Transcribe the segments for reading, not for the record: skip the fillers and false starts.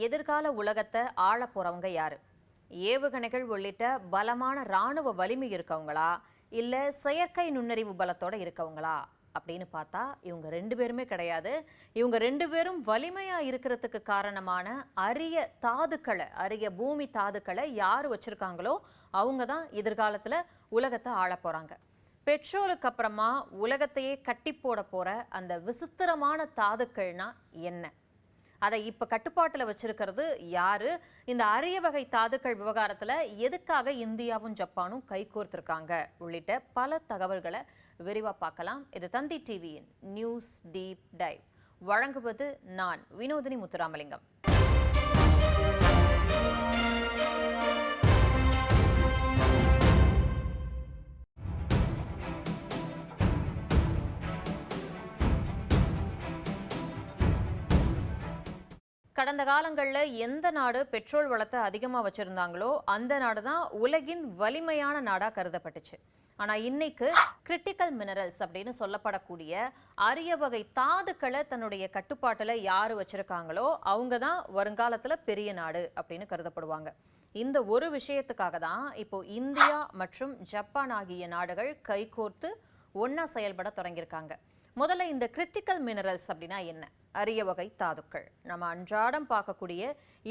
எதிர்கால உலகத்தை ஆள போறவங்க யாரு? ஏவுகணைகள் உள்ளிட்ட பலமான ராணுவ வலிமை இருக்கவங்களா, இல்ல செயற்கை நுண்ணறிவு பலத்தோட இருக்கவங்களா அப்படின்னு பார்த்தா இவங்க ரெண்டு பேருமே கிடையாது. இவங்க ரெண்டு பேரும் வலிமையா இருக்கிறதுக்கு காரணமான அரிய பூமி தாதுக்களை யார் வச்சிருக்காங்களோ அவங்க தான் எதிர்காலத்துல உலகத்தை ஆள போறாங்க. பெட்ரோலுக்கு அப்புறமா உலகத்தையே கட்டி போட போற அந்த விசித்திரமான தாதுக்கள்னா என்ன? அதை இப்ப கட்டுப்பாட்டுல வச்சிருக்கிறது யாரு? இந்த அரிய வகை தாதுக்கள் விவகாரத்துல எதுக்காக இந்தியாவும் ஜப்பானும் கைகோர்த்திருக்காங்க உள்ளிட்ட பல தகவல்களை விரிவா பார்க்கலாம். இது தந்தி டிவியின் நியூஸ் டீப் டைவ். வழங்குவது நான் வினோதினி முத்துராமலிங்கம். கடந்த காலங்களில் எந்த நாடு பெட்ரோல் வளத்தை அதிகமாக வச்சிருந்தாங்களோ அந்த நாடு தான் உலகின் வலிமையான நாடாக கருதப்பட்டுச்சு. ஆனால் இன்னைக்கு கிரிட்டிக்கல் மினரல்ஸ் அப்படின்னு சொல்லப்படக்கூடிய அரிய வகை தாதுக்களை தன்னுடைய கட்டுப்பாட்டில் யார் வச்சிருக்காங்களோ அவங்க தான் வருங்காலத்தில் பெரிய நாடு அப்படின்னு கருதப்படுவாங்க. இந்த ஒரு விஷயத்துக்காக தான் இப்போ இந்தியா மற்றும் ஜப்பான் ஆகிய நாடுகள் கைகோர்த்து ஒன்னா செயல்பட தொடங்கியிருக்காங்க. முதல்ல இந்த கிரிட்டிக்கல் மினரல்ஸ் அப்படின்னா என்ன? அரிய வகை தாதுக்கள். நம்ம அன்றாடம் பார்க்கக்கூடிய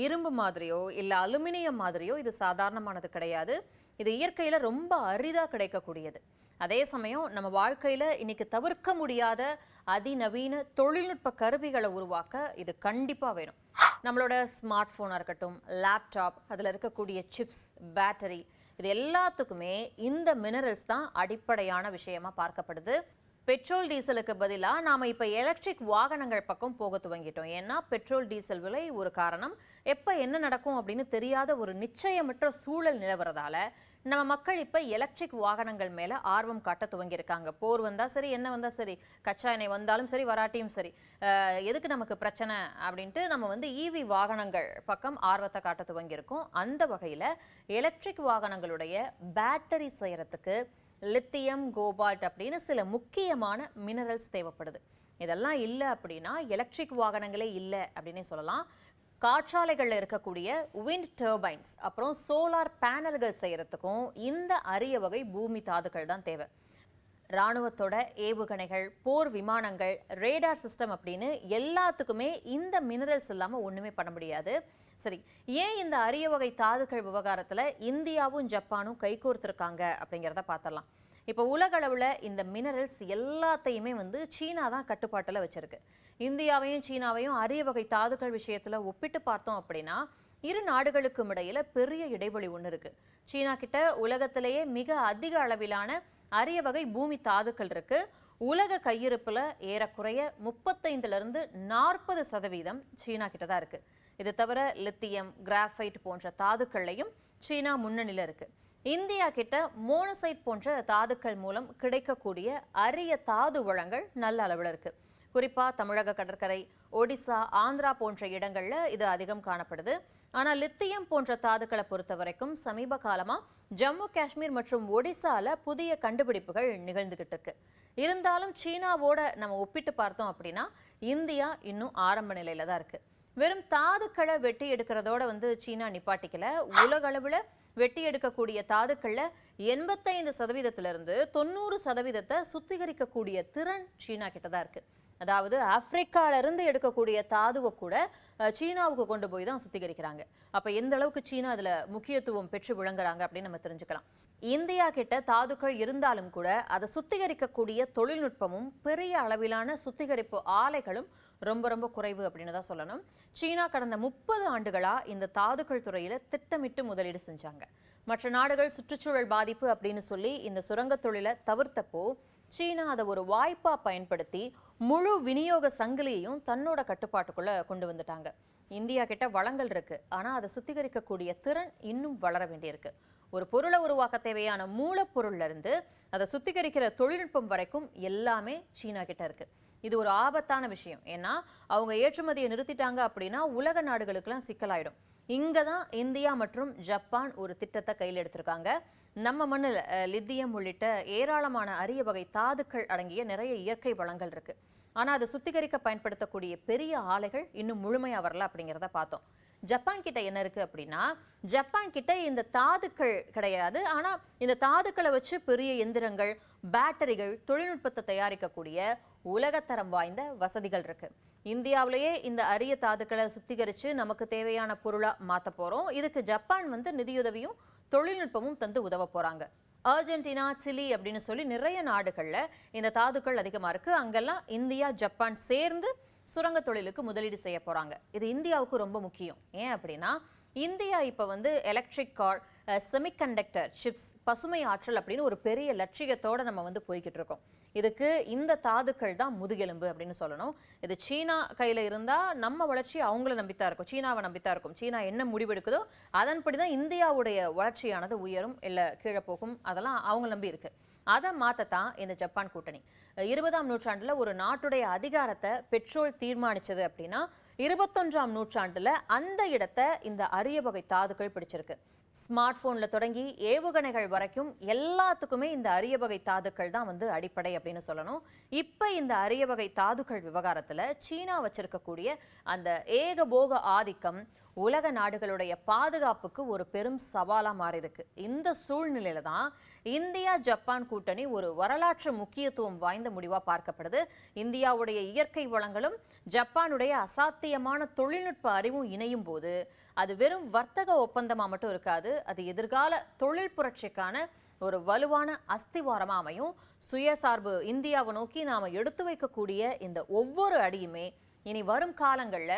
இரும்பு மாதிரியோ இல்லை அலுமினியம் மாதிரியோ இது சாதாரணமானது கிடையாது. இது இயற்கையில ரொம்ப அரிதா கிடைக்கக்கூடியது. அதே சமயம் நம்ம வாழ்க்கையில இன்னைக்கு தவிர்க்க முடியாத அதிநவீன தொழில்நுட்ப கருவிகளை உருவாக்க இது கண்டிப்பா வேணும். நம்மளோட ஸ்மார்ட் போனா இருக்கட்டும், லேப்டாப், அதுல இருக்கக்கூடிய சிப்ஸ், பேட்டரி, இது எல்லாத்துக்குமே இந்த மினரல்ஸ் தான் அடிப்படையான விஷயமா பார்க்கப்படுது. பெட்ரோல் டீசலுக்கு பதிலாக நாம் இப்போ எலக்ட்ரிக் வாகனங்கள் பக்கம் போக துவங்கிட்டோம். ஏன்னா பெட்ரோல் டீசல் விலை ஒரு காரணம், எப்போ என்ன நடக்கும் அப்படின்னு தெரியாத ஒரு நிச்சயமற்ற சூழல் நிலவரதால நம்ம மக்கள் இப்போ எலக்ட்ரிக் வாகனங்கள் மேலே ஆர்வம் காட்ட துவங்கியிருக்காங்க. போர் வந்தால் சரி, என்ன வந்தால் சரி, கச்சா எண்ணெய் வந்தாலும் சரி, வராட்டியும் சரி, எதுக்கு நமக்கு பிரச்சனை அப்படின்ட்டு நம்ம இவி வாகனங்கள் பக்கம் ஆர்வத்தை காட்ட துவங்கியிருக்கோம். அந்த வகையில் எலக்ட்ரிக் வாகனங்களுடைய பேட்டரி செய்யறதுக்கு லித்தியம், கோபால்ட் அப்படின்னு சில முக்கியமான மினரல்ஸ் தேவைப்படுது. இதெல்லாம் இல்லை அப்படின்னா எலக்ட்ரிக் வாகனங்களே இல்லை அப்படின்னே சொல்லலாம். காற்றாலைகளில் இருக்கக்கூடிய விண்ட் டர்பைன்ஸ், அப்புறம் சோலார் பேனல்கள் செய்யறதுக்கும் இந்த அரிய வகை பூமி தாதுக்கள் தான் தேவை. இராணுவத்தோட ஏவுகணைகள், போர் விமானங்கள், ரேடார் சிஸ்டம் அப்படின்னு எல்லாத்துக்குமே இந்த மினரல்ஸ் இல்லாமல் ஒன்றுமே பண்ண முடியாது. சரி, ஏன் இந்த அரிய வகை தாதுக்கள் விவகாரத்துல இந்தியாவும் ஜப்பானும் கைகோர்த்திருக்காங்க அப்படிங்கிறத பார்த்துடலாம். இப்போ உலக அளவில் இந்த மினரல்ஸ் எல்லாத்தையுமே சீனா தான் கட்டுப்பாட்டில் வச்சிருக்கு. இந்தியாவையும் சீனாவையும் அரிய வகை தாதுக்கள் விஷயத்துல ஒப்பிட்டு பார்த்தோம் அப்படின்னா இரு நாடுகளுக்கும் இடையில பெரிய இடைவெளி ஒன்று இருக்கு. சீனா கிட்ட உலகத்திலேயே மிக அதிக அளவிலான அரிய வகை பூமி தாதுக்கள் இருக்கு. உலக கையிருப்புல ஏறக்குறைய 35% சீனா கிட்ட தான் இருக்கு. இது தவிர லித்தியம், கிராஃபைட் போன்ற தாதுக்கள்லையும் சீனா முன்னணியில இருக்கு. இந்தியா கிட்ட மோனசைட் போன்ற தாதுக்கள் மூலம் கிடைக்கக்கூடிய அரிய தாது வளங்கள் நல்ல அளவில் இருக்கு. குறிப்பா தமிழக கடற்கரை, ஒடிசா, ஆந்திரா போன்ற இடங்கள்ல இது அதிகம் காணப்படுது. ஆனால் லித்தியம் போன்ற தாதுக்களை பொறுத்த வரைக்கும் சமீப காலமா ஜம்மு காஷ்மீர் மற்றும் ஒடிசால புதிய கண்டுபிடிப்புகள் நிகழ்ந்துகிட்டு இருக்கு. இருந்தாலும் சீனாவோட நம்ம ஒப்பிட்டு பார்த்தோம் அப்படின்னா இந்தியா இன்னும் ஆரம்ப நிலையில தான் இருக்கு. வெறும் தாதுக்களை வெட்டி எடுக்கிறதோட சீனா நிப்பாட்டிக்கல. உலக அளவுல வெட்டி எடுக்கக்கூடிய தாதுக்கள்ல 85%-இருந்து 90% சுத்திகரிக்கக்கூடிய திறன் சீனா கிட்டதான் இருக்கு. அதாவது ஆப்பிரிக்கால இருந்து எடுக்கக்கூடிய தாதுவை கூட சீனாவுக்கு கொண்டு போய் தான் சுத்திகரிக்கிறாங்க. அப்ப எந்த அளவுக்கு சீனா அதுல முக்கியத்துவம் பெற்று விளங்குறாங்க அப்படின்னு நம்ம தெரிஞ்சுக்கலாம். இந்தியா கிட்ட தாதுக்கள் இருந்தாலும் கூட அதை சுத்திகரிக்கக்கூடிய தொழில்நுட்பமும் பெரிய அளவிலான சுத்திகரிப்பு ஆலைகளும் ரொம்ப ரொம்ப குறைவு அப்படின்னு தான் சொல்லணும். சீனா கடந்த 30 ஆண்டுகளா இந்த தாதுக்கள் துறையில திட்டமிட்டு முதலீடு செஞ்சாங்க. மற்ற நாடுகள் சுற்றுச்சூழல் பாதிப்பு அப்படின்னு சொல்லி இந்த சுரங்க தொழிலை தவிர்த்தப்போ சீனா அதை ஒரு வாய்ப்பா பயன்படுத்தி முழு விநியோக சங்கிலியையும் தன்னோட கட்டுப்பாட்டுக்குள்ள கொண்டு வந்துட்டாங்க. இந்தியா கிட்ட வளங்கள் இருக்கு, ஆனா அதை சுத்திகரிக்கக்கூடிய திறன் இன்னும் வளர வேண்டியிருக்கு. ஒரு பொருளை உருவாக்க தேவையான மூலப்பொருள்ல இருந்து அதை சுத்திகரிக்கிற தொழில்நுட்பம் வரைக்கும் எல்லாமே சீனா கிட்ட இருக்கு. இது ஒரு ஆபத்தான விஷயம். ஏன்னா அவங்க ஏற்றுமதியை நிறுத்திட்டாங்க அப்படின்னா உலக நாடுகளுக்கெல்லாம் சிக்கலாயிடும். இங்கதான் இந்தியா மற்றும் ஜப்பான் ஒரு திட்டத்தை கையில் எடுத்திருக்காங்க. நம்ம மண்ணில் லித்தியம் உள்ளிட்ட ஏராளமான அரிய வகை தாதுக்கள் அடங்கிய நிறைய இயற்கை வளங்கள் இருக்கு. ஆனா அதை சுத்திகரிக்க பயன்படுத்தக்கூடிய பெரிய ஆலைகள் இன்னும் முழுமையா வரல அப்படிங்கிறத பார்த்தோம். ஜப்பான் கிட்ட என்ன இருக்கு அப்படின்னா, ஜப்பான் கிட்ட இந்த தாதுக்கள் கிடையாது. ஆனா இந்த தாதுக்களை வச்சு பெரிய எந்திரங்கள், பேட்டரிகள், தொழில்நுட்பத்தை தயாரிக்கக்கூடிய உலகத்தரம் வாய்ந்த வசதிகள் இருக்கு. இந்தியாவிலேயே இந்த அரிய தாதுக்களை சுத்திகரிச்சு நமக்கு தேவையான பொருளா மாத்த போறோம். இதுக்கு ஜப்பான் நிதியுதவியும் தொழில்நுட்பமும் தந்து உதவ போறாங்க. அர்ஜென்டினா, சிலி அப்படின்னு சொல்லி நிறைய நாடுகள்ல இந்த தாதுக்கள் அதிகமா இருக்கு. அங்கெல்லாம் இந்தியா, ஜப்பான் சேர்ந்து சுரங்க தொழிலுக்கு முதலீடு செய்ய போறாங்க. இது இந்தியாவுக்கு ரொம்ப முக்கியம். ஏன் அப்படின்னா, இந்தியா இப்ப எலக்ட்ரிக் கார், செமிகண்டக்டர் சிப்ஸ், பசுமை ஆற்றல் அப்படின்னு ஒரு பெரிய லட்சியத்தோட நம்ம போய்கிட்டு இருக்கோம். இதுக்கு இந்த தாதுக்கள் தான் முதுகெலும்பு அப்படின்னு சொல்லணும். இது சீனா கையில இருந்தா நம்ம வளர்ச்சி அவங்கள நம்பித்தான் இருக்கும், சீனாவை நம்பித்தான் இருக்கும். சீனா என்ன முடிவெடுக்குதோ அதன்படிதான் இந்தியாவுடைய வளர்ச்சியானது உயரும் இல்ல கீழே போகும், அதெல்லாம் அவங்க நம்பி இருக்கு. அதை மாத்தத்தான் இந்த ஜப்பான் கூட்டணி. 20ஆம் நூற்றாண்டுல ஒரு நாட்டுடைய அதிகாரத்தை பெட்ரோல் தீர்மானிச்சது அப்படின்னா, 21ஆம் நூற்றாண்டுல அந்த இடத்தை இந்த அரிய வகை தாதுக்கள் பிடிச்சிருக்கு. ஸ்மார்ட் போன்ல தொடங்கி ஏவுகணைகள் வரைக்கும் எல்லாத்துக்குமே இந்த அரிய வகை தாதுக்கள் தான் அடிப்படை அப்படின்னு சொல்லணும். இப்ப இந்த அரிய வகை தாதுக்கள் விவகாரத்துல சீனா வச்சிருக்கக்கூடிய அந்த ஏகபோக ஆதிக்கம் உலக நாடுகளுடைய பாதுகாப்புக்கு ஒரு பெரும் சவாலா மாறி இருக்கு. இந்த சூழ்நிலையில தான் இந்தியா ஜப்பான் கூட்டணி ஒரு வரலாற்று முக்கியத்துவம் வாய்ந்த முடிவா பார்க்கப்படுது. இந்தியாவுடைய இயற்கை வளங்களும் ஜப்பானுடைய அசாத்தியமான தொழில்நுட்ப அறிவும் இணையும் போது அது வெறும் வர்த்தக ஒப்பந்தமா மட்டும் இருக்காது, அது எதிர்கால தொழில் புரட்சிக்கான ஒரு வலுவான அஸ்திவாரமா அமையும். சுயசார்பு இந்தியாவை நோக்கி நாம எடுத்து வைக்கக்கூடிய இந்த ஒவ்வொரு அடியுமே இனி வரும் காலங்கள்ல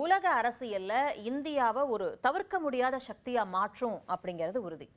உலக அரசியல்ல இந்தியாவை ஒரு தவிர்க்க முடியாத சக்தியா மாற்றும் அப்படிங்கிறது உறுதி.